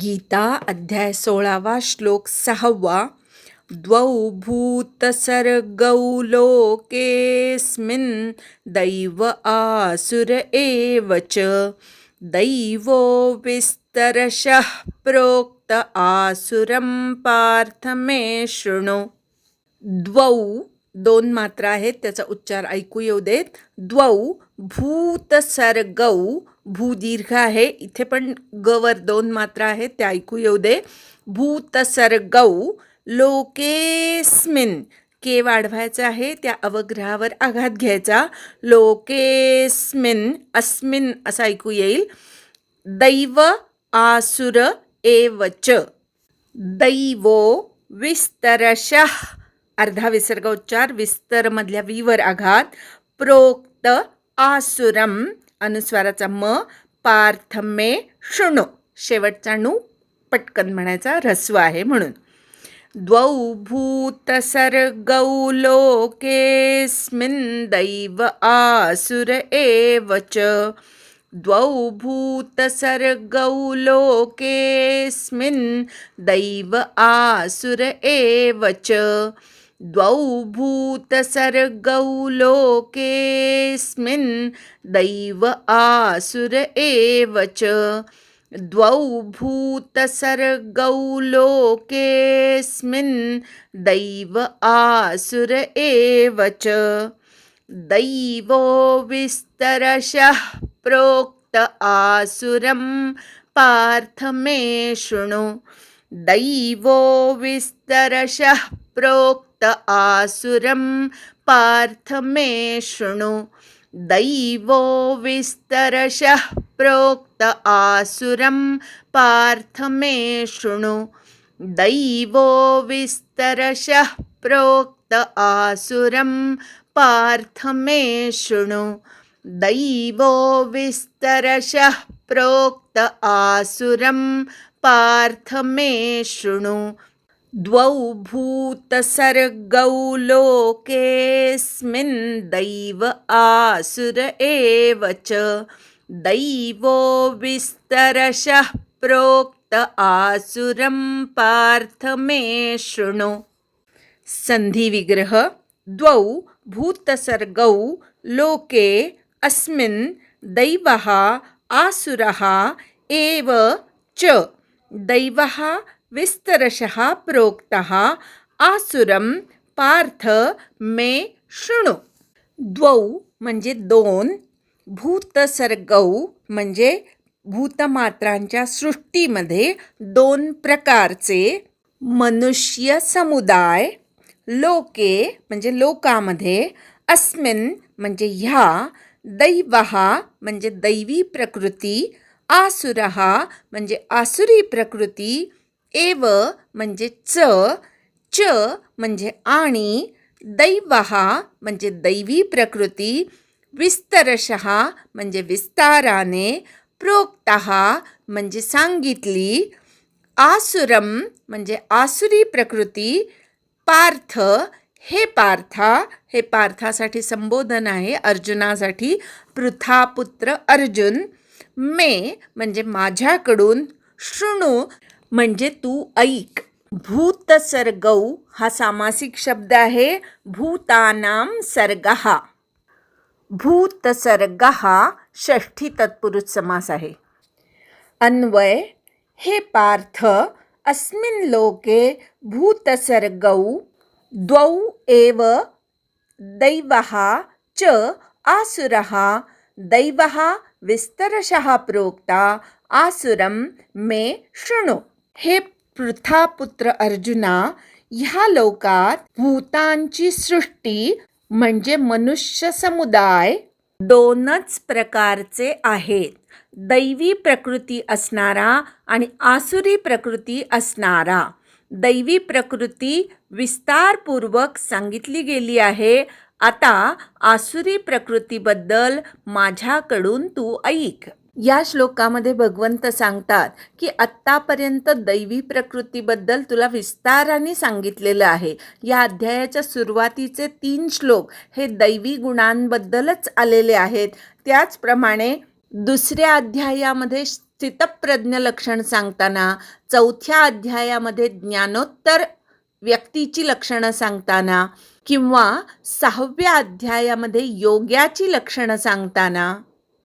गीता अध्याय 16 श्लोक 6 द्वौ भूतसर्गौ लोकेऽस्मिन् दैव आसुर एव च दैवो विस्तरशः प्रोक्त आसुरं पार्थ मे शृणु. द्वौ दोन मात्रा आहेत, त्याचा उच्चार ऐकू येऊ देत. द्वौ भूतसर्गौ, भू दीर्घ आहे, इथे पण गवर दोन मात्रा आहेत, त्या ऐकू येऊ दे. भूतसर्गौ लोकेस्मिन, के वाढवायचा आहे, त्या अवग्रहावर आघात घ्यायचा. लोकेस्मिन, अस्मिन असं ऐकू येईल. दैव आसुर एवच, दैवो विस्तरशः, अर्धा विसर्ग उच्चार, विस्तर मधल्या वीवर आघात. प्रोक्त आसुरम, अनुस्वाराचा म. पार्थ मे शृणु, शेवटचा णू पटकन म्हणायचा, ऱ्हस्व आहे म्हणून. द्वौ भूतसर्गौ लोकेस्मिन् दैव आसुर एव च द्वौ भूतसर्गौ लोकेस्मिन् दैव आसुर एव च द्वौ भूतसर्गौ लोकेस्मिन् दैव आसुर एव च द्वौ भूतसर्गौ लोकेस्मिन् दैव आसुर एव च दैवो विस्तरशः प्रोक्त आसुरं पार्थ मे शृणु. दैवो विस्तरशः प्रोक्त आसुरं पार्थ मे शृणु. दैवो विस्तरशः प्रोक्त आसुरं पार्थ मे शृणु. दैवो विस्तरशः प्रोक्त आसुरं पार्थ मे शृणु. दैवो विस्तरशः प्रोक्त आसुरं पार्थ मे शृणु. द्वौ भूतसर्गौ लोकेस्मिन् दैव आसुर एव च दैवो विस्तरशः प्रोक्त आसुरं पार्थ मे शृणु. संधी विग्रह. द्वौ भूतसर्गौ लोके अस्मिन् दैवः आसुरः एव च दैवः विस्तरशः प्रोक्तः आसुरं पार्थ मे शृणु. द्वौ म्हणजे दोन, भूतसर्गौ म्हणजे भूतमात्रांच्या सृष्टीमध्ये दोन प्रकारचे मनुष्य समुदाय, लोके म्हणजे लोकामध्ये, अस्मिन म्हणजे ह्या, दैवः म्हणजे दैवी प्रकृती, आसुरः म्हणजे आसुरी प्रकृती, एव म्हणजे च म्हणजे आणि, दैवः म्हणजे दैवी प्रकृती, विस्तरशः म्हणजे विस्ताराने, प्रोक्तः म्हणजे सांगितली, आसुरम म्हणजे आसुरी प्रकृती, पार्थ हे पार्था, हे पार्थासाठी संबोधन आहे, अर्जुनासाठी, पृथापुत्र अर्जुन, मे म्हणजे माझ्याकडून, शृणु म्हणजे तू ऐक. भूतसर्गौ हा सामासिक शब्द आहे, भूतानां सर्गः. भूतसर्गः षष्ठी तत्पुरुष समास आहे. अन्वय. हे पार्थ, अस्मिन् लोके भूतसर्गौ द्वौ एव दैवः च आसुरः दैवः विस्तरशः प्रोक्ता आसुरं मे शृणु. हे पृथापुत्र अर्जुना, ह्या लोकात भूतांची सृष्टी म्हणजे मनुष्य समुदाय दोनच प्रकारचे आहेत, दैवी प्रकृती असणारा आणि आसुरी प्रकृती असणारा. दैवी प्रकृती विस्तारपूर्वक सांगितली गेली आहे. आता आसुरी प्रकृतीबद्दल माझ्याकडून तू ऐक. या श्लोकामध्ये भगवंत सांगतात की आत्तापर्यंत दैवी प्रकृतीबद्दल तुला विस्ताराने सांगितलेलं आहे. या अध्यायाच्या सुरुवातीचे 3 श्लोक हे दैवी गुणांबद्दलच आलेले आहेत. त्याचप्रमाणे दुसऱ्या अध्यायामध्ये स्थितप्रज्ञ लक्षण सांगताना, 4थ्या अध्यायामध्ये ज्ञानोत्तर व्यक्तीची लक्षणं सांगताना किंवा 6व्या अध्यायामध्ये योग्याची लक्षणं सांगताना,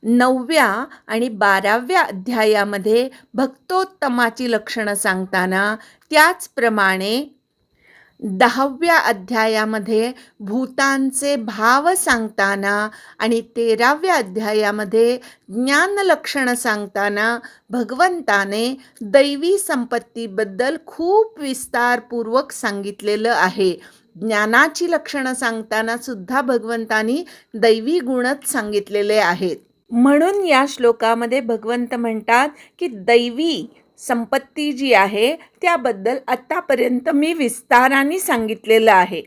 9व्या आणि 12व्या अध्यायामध्ये भक्तोत्तमाची लक्षणं सांगताना, त्याचप्रमाणे 10व्या अध्यायामध्ये भूतांचे भाव सांगताना आणि 13व्या अध्यायामध्ये ज्ञानलक्षणं सांगताना भगवंताने दैवी संपत्तीबद्दल खूप विस्तारपूर्वक सांगितलेलं आहे. ज्ञानाची लक्षणं सांगताना सुद्धा भगवंतानी दैवी गुणच सांगितलेले आहेत. म्हणून या श्लोकामध्ये भगवंत म्हणतात की दैवी संपत्ती जी आहे त्याबद्दल आत्तापर्यंत मी विस्ताराने सांगितलेलं आहे.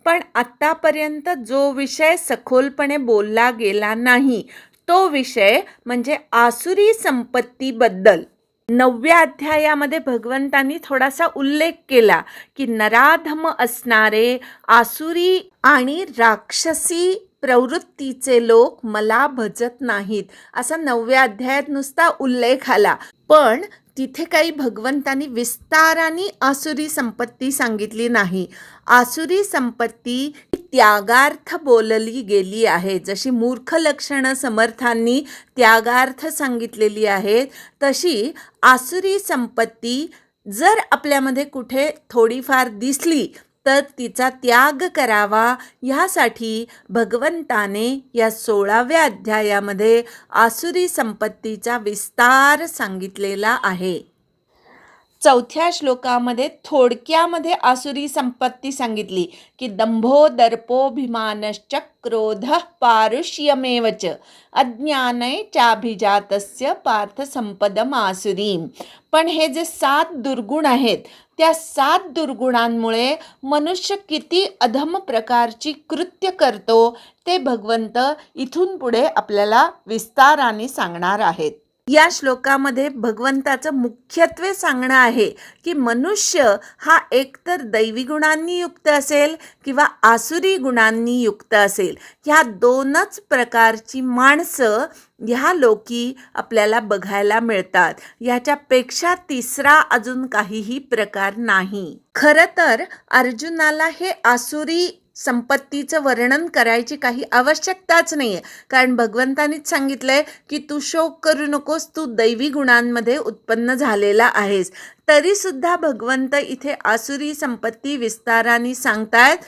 पण आत्तापर्यंत जो विषय सखोलपणे बोलला गेला नाही तो विषय म्हणजे आसुरी संपत्तीबद्दल. 9व्या अध्यायामध्ये भगवंतांनी थोडासा उल्लेख केला की नराधम असणारे आसुरी आणि राक्षसी प्रवृत्तीचे लोक मला भजत नाहीत, असा 9व्या अध्यायात नुसता उल्लेख आला. पण तिथे काही भगवंतांनी विस्ताराने आसुरी संपत्ती सांगितली नाही. आसुरी संपत्ती त्यागार्थ बोलली गेली आहे. जशी मूर्ख लक्षणं समर्थांनी त्यागार्थ सांगितलेली आहेत, तशी आसुरी संपत्ती जर आपल्यामध्ये कुठे थोडीफार दिसली तर तिचा त्याग करावा, ह्यासाठी भगवंताने या 16व्या अध्यायामध्ये आसुरी संपत्तीचा विस्तार सांगितलेला आहे. 4थ्या श्लोकामध्ये थोडक्यामध्ये आसुरी संपत्ती सांगितली की दंभो दर्पोभिमानश्च क्रोधः पारुष्यमेव च अज्ञाने चाभिजातस्य पार्थ संपदम आसुरीम. पण हे जे 7 दुर्गुण आहेत त्या 7 दुर्गुणांमुळे मनुष्य किती अधम प्रकारची कृत्य करतो ते भगवंत इथून पुढे आपल्याला विस्ताराने सांगणार आहेत. या श्लोकामध्ये भगवंताचं मुख्यत्वे सांगणं आहे की मनुष्य हा एकतर दैवी गुणांनी युक्त असेल किंवा आसुरी गुणांनी युक्त असेल. ह्या 2च प्रकारची माणसं ह्या लोकी आपल्याला बघायला मिळतात. ह्याच्यापेक्षा तिसरा अजून काहीही प्रकार नाही. खरं तर अर्जुनाला हे आसुरी संपत्तीचं वर्णन करायची काही आवश्यकताच नाही आहे, कारण भगवंतानीच सांगितलंय की तू शोक करू नकोस, तू दैवी गुणांमध्ये उत्पन्न झालेला आहेस. तरीसुद्धा भगवंत इथे आसुरी संपत्ती विस्ताराने सांगतायत.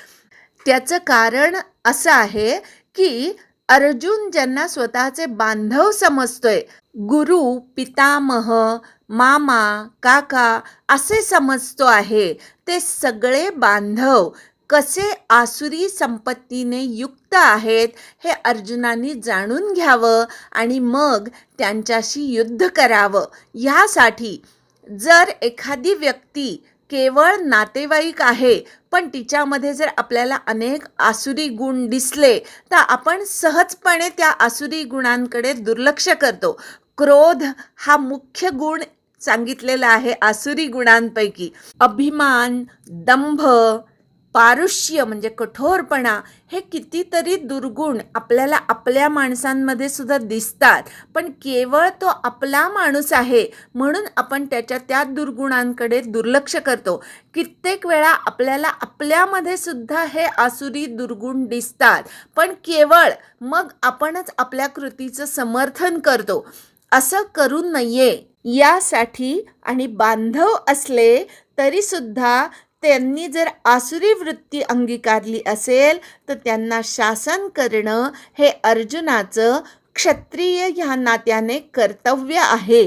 त्याचं कारण असं आहे की अर्जुन ज्यांना स्वतःचे बांधव समजतोय, गुरु, पितामह, मामा, काका असे समजतो आहे, ते सगळे बांधव कसे आसुरी संपत्तीने युक्त आहेत हे अर्जुनांनी जाणून घ्यावं आणि मग त्यांच्याशी युद्ध करावं. ह्यासाठी जर एखादी व्यक्ती केवळ नातेवाईक आहे पण तिच्यामध्ये जर आपल्याला अनेक आसुरी गुण दिसले तर आपण सहजपणे त्या आसुरी गुणांकडे दुर्लक्ष करतो. क्रोध हा मुख्य गुण सांगितलेला आहे आसुरी गुणांपैकी. अभिमान, दंभ, पारुष्य म्हणजे कठोरपणा, हे कितीतरी दुर्गुण आपल्याला आपल्या माणसांमध्ये सुद्धा दिसतात. पण केवळ तो आपला माणूस आहे म्हणून आपण त्याच्या त्या दुर्गुणांकडे दुर्लक्ष करतो. कित्येक वेळा आपल्याला आपल्यामध्ये सुद्धा हे आसुरी दुर्गुण दिसतात, पण केवळ मग आपणच आपल्या कृतीचं समर्थन करतो. असं करू नये. यासाठी आणि बांधव असले तरीसुद्धा त्यांनी जर आसुरी वृत्ती अंगीकारली असेल तर त्यांना शासन करणं हे अर्जुनाचं क्षत्रिय ह्या नात्याने कर्तव्य आहे.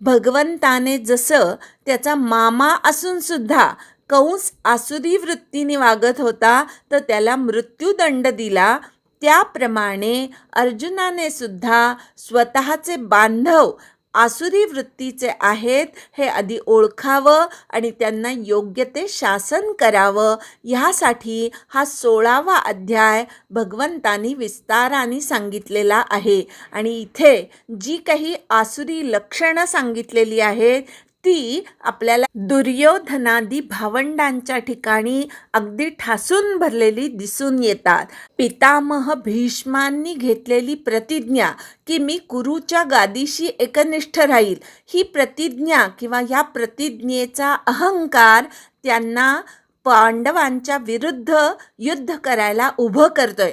भगवंताने जसं त्याचा मामा असून सुद्धा कंस आसुरी वृत्तीने वागत होता तर त्याला मृत्यूदंड दिला, त्याप्रमाणे अर्जुनाने सुद्धा स्वतःचे बांधव आसुरी वृत्तीचे आहेत हे आधी ओळखावं आणि त्यांना योग्य ते शासन करावं. ह्यासाठी हा 16वा अध्याय भगवंतानी विस्ताराने सांगितलेला आहे. आणि इथे जी काही आसुरी लक्षणं सांगितलेली आहेत ती आपल्याला दुर्योधनादी भावंडांच्या ठिकाणी अगदी ठासून भरलेली दिसून येतात. पितामह भीष्मांनी घेतलेली प्रतिज्ञा की मी कुरुच्या गादीशी एकनिष्ठ राहील, ही प्रतिज्ञा किंवा या प्रतिज्ञेचा अहंकार त्यांना पांडवांच्या विरुद्ध युद्ध करायला उभं करतोय.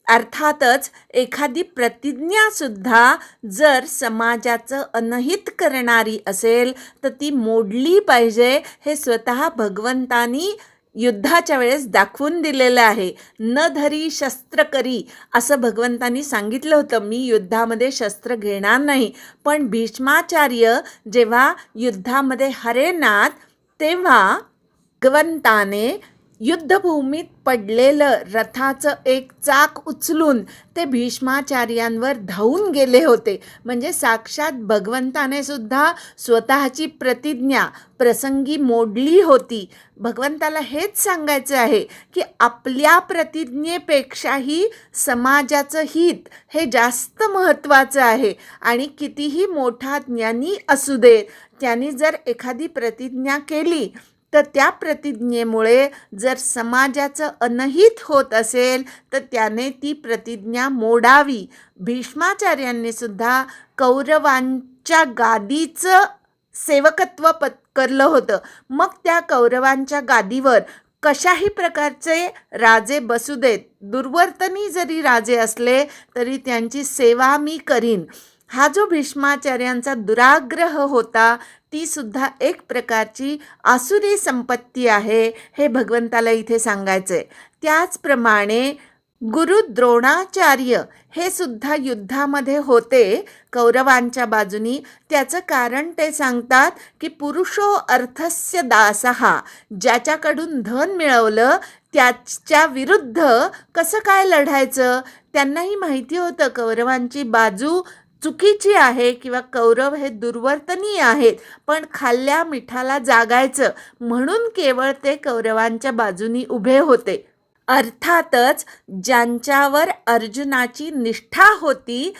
अर्थातच एखादी प्रतिज्ञासुद्धा जर समाजाचं अनहित करणारी असेल तर ती मोडली पाहिजे, हे स्वतः भगवंतानी युद्धाच्या वेळेस दाखवून दिलेलं आहे. न धरी शस्त्र करी असं भगवंतानी सांगितलं होतं. मी युद्धामध्ये शस्त्र घेणार नाही. पण भीष्माचार्य जेव्हा युद्धामध्ये हरेनात तेव्हा भगवंताने युद्धभूमीत पडलेलं रथाचं एक चाक उचलून ते भीष्माचार्यांवर धावून गेले होते. म्हणजे साक्षात भगवंताने सुद्धा स्वतःची प्रतिज्ञा प्रसंगी मोडली होती. भगवंताला हेच सांगायचं आहे की आपल्या प्रतिज्ञेपेक्षाही समाजाचं हित हे जास्त महत्त्वाचं आहे. आणि कितीही मोठा ज्ञानी असू दे, त्यांनी जर एखादी प्रतिज्ञा केली तर त्या प्रतिज्ञेमुळे जर समाजाचं अनहित होत असेल तर त्याने ती प्रतिज्ञा मोडावी. भीष्माचार्यांनी सुद्धा कौरवांच्या गादीचं सेवकत्व पत्करलं होतं. मग त्या कौरवांच्या गादीवर कशाही प्रकारचे राजे बसू देत, दुर्वर्तनी जरी राजे असले तरी त्यांची सेवा मी करीन. हा जो भीष्माचार्यांचा दुराग्रह होता, ती सुद्धा एक प्रकारची आसुरी संपत्ती आहे, हे भगवंताला इथे सांगायचंय. त्याचप्रमाणे गुरु द्रोणाचार्य हे सुद्धा युद्धामध्ये होते कौरवांच्या बाजूनी. त्याचं कारण ते सांगतात की पुरुषो अर्थस्य दासहा, ज्याच्याकडून धन मिळवलं त्याच्या विरुद्ध कसं काय लढायचं. त्यांनाही माहिती होतं कौरवांची बाजू चुकीची आहे किंवा कौरव हे दुर्वर्तनीय आहेत, पण खाल्ल्या मिठाला जागायचं म्हणून केवळ ते कौरवांच्या बाजूनी उभे होते. अर्थातच ज्यांच्यावर अर्जुनाची निष्ठा होती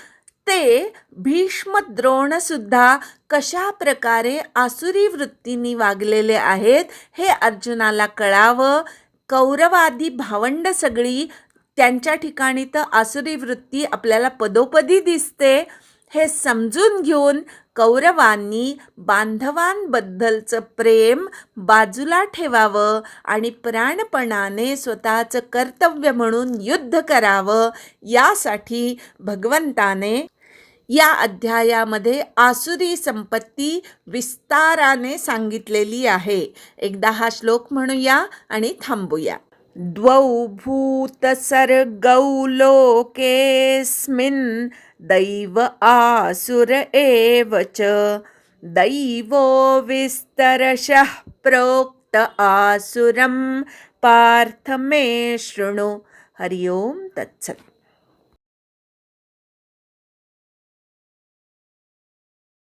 ते भीष्म द्रोणसुद्धा कशा प्रकारे आसुरी वृत्तीने वागलेले आहेत हे अर्जुनाला कळावं. कौरवादी भावंड सगळी त्यांच्या ठिकाणी तर आसुरी वृत्ती आपल्याला पदोपदी दिसते, हे समजून घेऊन कौरवांनी बांधवांबद्दलचं प्रेम बाजूला ठेवावं आणि प्राणपणाने स्वतःचं कर्तव्य म्हणून युद्ध करावं. यासाठी भगवंताने या अध्यायामध्ये आसुरी संपत्ती विस्ताराने सांगितलेली आहे. एकदा हा श्लोक म्हणूया आणि थांबूया. द्वौ भूतसर्गौ लोकेऽस्मिन् दैव आसुर एव च दैवो विस्तरशः प्रोक्त आसुरं पार्थ मे शृणु. हरि ओम तत्सत्.